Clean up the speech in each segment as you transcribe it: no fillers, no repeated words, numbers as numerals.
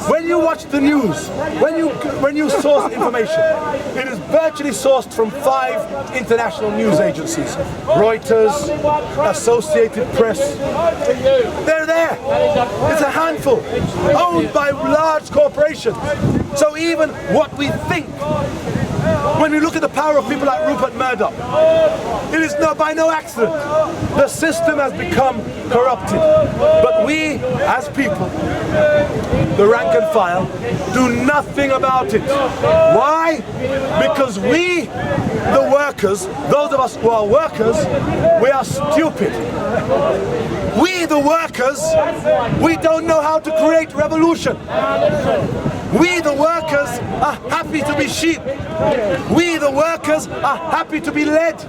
When you watch the news, when you source information, it is virtually sourced from 5 international news agencies. Reuters, Associated Press. They're there. It's a handful, owned by large corporations. So even what we think, when we look at the power of people like Rupert Murdoch, it is by no accident. The system has become corrupted. But we, as people, the rank and file, do nothing about it. Why? Because we, the workers, those of us who are workers, we are stupid. We, the workers, we don't know how to create revolution. We, the workers, are happy to be sheep. We, the workers, are happy to be led.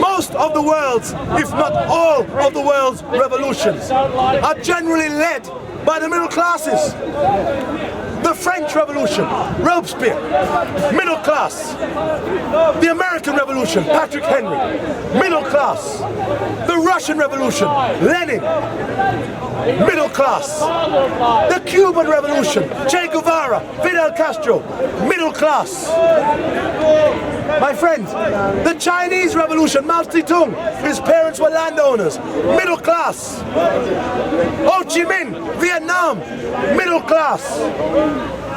Most of the world's, if not all of the world's revolutions are generally led by the middle classes. The French Revolution, Robespierre, middle class. The American Revolution, Patrick Henry, middle class. The Russian Revolution, Lenin, middle class. The Cuban Revolution, Che Guevara, Fidel Castro, middle class. My friend, the Chinese Revolution, Mao Zedong, his parents were landowners, middle class. Ho Chi Minh, Vietnam, middle class.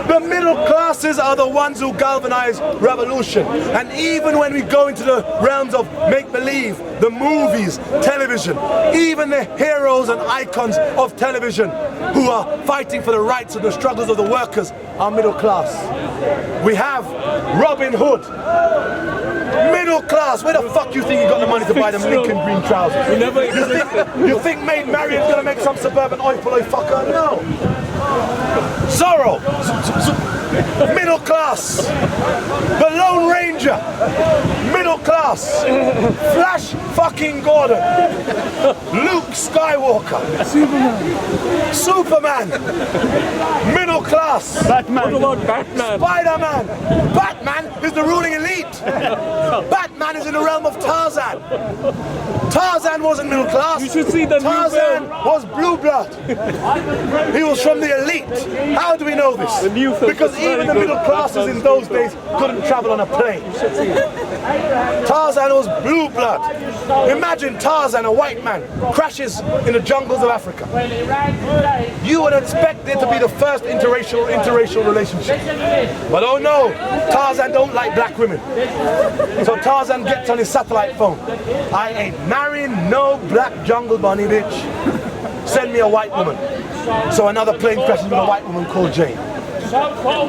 The middle classes are the ones who galvanize revolution. And even when we go into the realms of make-believe, the movies, television, even the heroes and icons of television who are fighting for the rights and the struggles of the workers are middle class. We have Robin Hood, middle class. Where the fuck you think you got the money to buy them Lincoln green trousers? You think Maid Marian's gonna make some suburban oi fucker? No. Zorro, middle class. The Lone Ranger, middle class. Flash fucking Gordon, Luke Skywalker, Superman, middle class. Batman. What about Batman? Spider-Man. Batman is the ruling elite. Batman is in the realm of Tarzan. Tarzan wasn't middle class. You should see the Tarzan was blue blood. He was from the elite. How do we know this? Because even the middle classes in those days couldn't travel on a plane. Tarzan was blue blood. Imagine Tarzan, a white man, crashes in the jungles of Africa. You would expect there to be the first interracial relationship. But oh no, Tarzan don't like black women. So Tarzan gets on his satellite phone. I ain't marrying no black jungle bunny bitch. Send me a white woman. So another plane crashes with a white woman called Jane.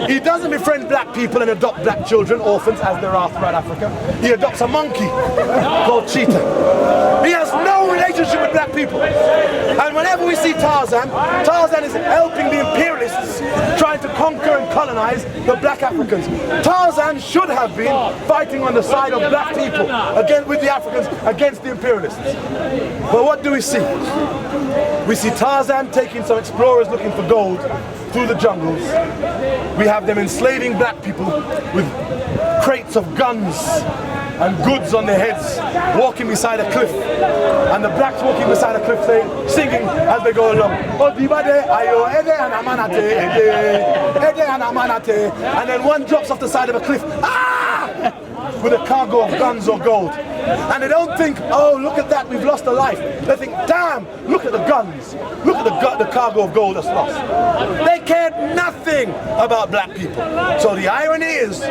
He doesn't befriend black people and adopt black children, orphans, as there are throughout Africa. He adopts a monkey called Cheetah. He has no relationship with black people. And whenever we see Tarzan, Tarzan is helping the imperialists trying to conquer and colonize the black Africans. Tarzan should have been fighting on the side of black people, again with the Africans, against the imperialists. But what do we see? We see Tarzan taking some explorers looking for gold through the jungles. We have them enslaving black people with crates of guns and goods on their heads, walking beside a cliff. And the blacks walking beside a cliff singing as they go along. And then one drops off the side of a cliff, with a cargo of guns or gold. And they don't think, oh, look at that, we've lost a life. They think, damn, look at the guns. Look at the cargo of gold that's lost. They cared nothing about black people. So the irony is,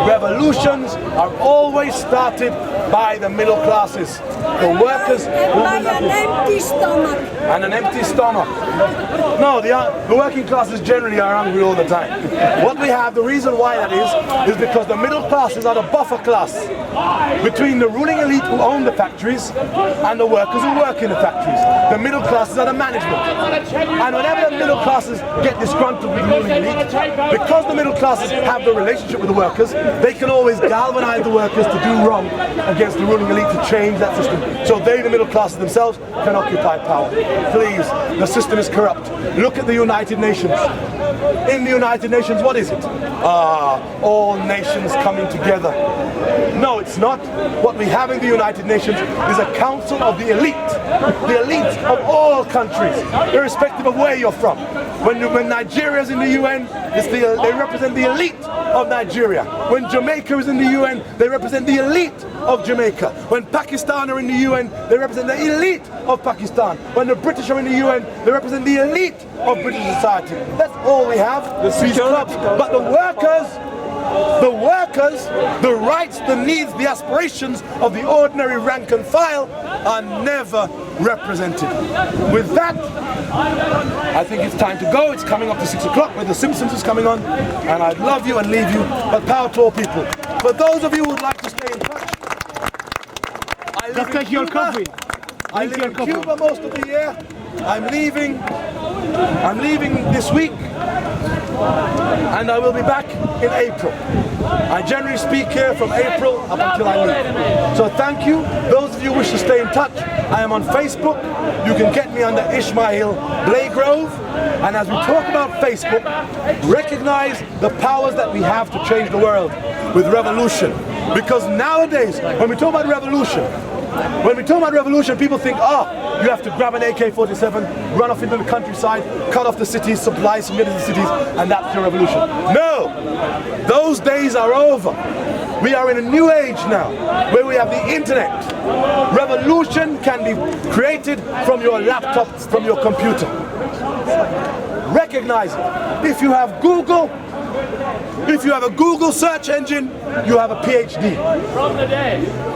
revolutions are always started by the middle classes. The workers by an empty stomach. And an empty stomach. No, the working classes generally are hungry all the time. What we have, the reason why that is because the middle classes are the buffer class between the ruling elite who own the factories and the workers who work in the factories. The middle classes are the management. And whenever the middle classes get disgruntled with the ruling elite, because the middle classes have the relationship with the workers, they can always galvanize the workers to do wrong against the ruling elite to change that system. So they, the middle classes themselves, can occupy power. Please, the system is corrupt. Look at the United Nations. In the United Nations, what is it? All nations coming together. No, it's not. What we have in the United Nations is a council of the elite. the elite of all countries, irrespective of where you're from. When Nigeria is in the UN, they represent the elite of Nigeria. When Jamaica is in the UN, they represent the elite of Jamaica. When Pakistan are in the UN, they represent the elite of Pakistan. When the British are in the UN, they represent the elite of British society. That's all we have, these clubs. But the workers, the rights, the needs, the aspirations of the ordinary rank and file are never represented. With that, I think it's time to go. It's coming up to 6 o'clock where The Simpsons is coming on, and I'd love you and leave you, but power to all people. For those of you who would like to stay in touch, I live in Cuba. I live in Cuba most of the year. I'm leaving this week, and I will be back in April. I generally speak here from April up until I leave. So thank you. Those of you who wish to stay in touch, I am on Facebook. You can get me under Ishmahil Blagrove. And as we talk about Facebook, recognize the powers that we have to change the world with revolution. Because nowadays, when we talk about revolution, people think, you have to grab an AK-47, run off into the countryside, cut off the cities, supplies from the cities, and that's your revolution. No! Those days are over. We are in a new age now, where we have the internet. Revolution can be created from your laptop, from your computer. Recognize it. If you have Google, if you have a Google search engine, you have a PhD.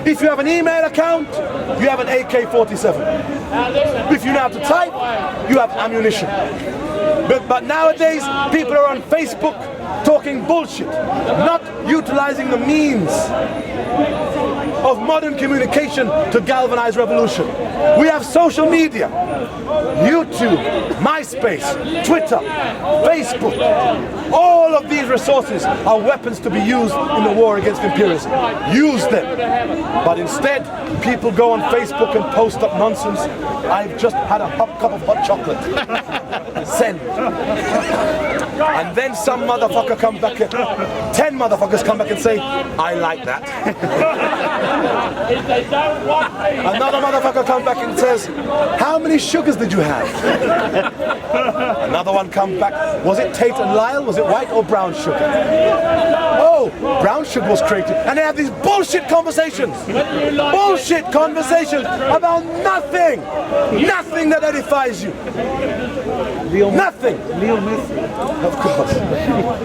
If you have an email account, you have an AK-47. If you know how to type, you have ammunition. But nowadays, people are on Facebook talking bullshit, not utilizing the means of modern communication to galvanize revolution. We have social media, YouTube, MySpace, Twitter, Facebook. All of these resources are weapons to be used in the war against imperialism. Use them. But instead, people go on Facebook and post up nonsense. I've just had a cup of hot chocolate. Send. And then some motherfucker comes back, 10 motherfuckers come back and say, I like that. Another motherfucker comes back and says, how many sugars did you have? Another one comes back, was it Tate and Lyle? Was it white or brown sugar? Oh, brown sugar was created. And they have these bullshit conversations. Bullshit conversations about nothing. Nothing that edifies you. Nothing. Of course.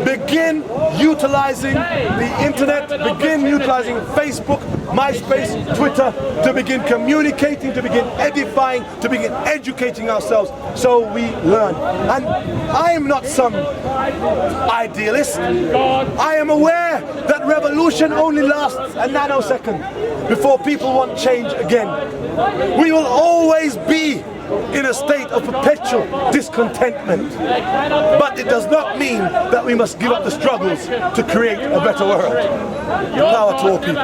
Begin utilizing the internet, begin utilizing Facebook, MySpace, Twitter, to begin communicating, to begin edifying, to begin educating ourselves so we learn. And I am not some idealist. I am aware that revolution only lasts a nanosecond before people want change again. We will always be in a state of perpetual discontentment. But it does not mean that we must give up the struggles to create a better world. Power to all people.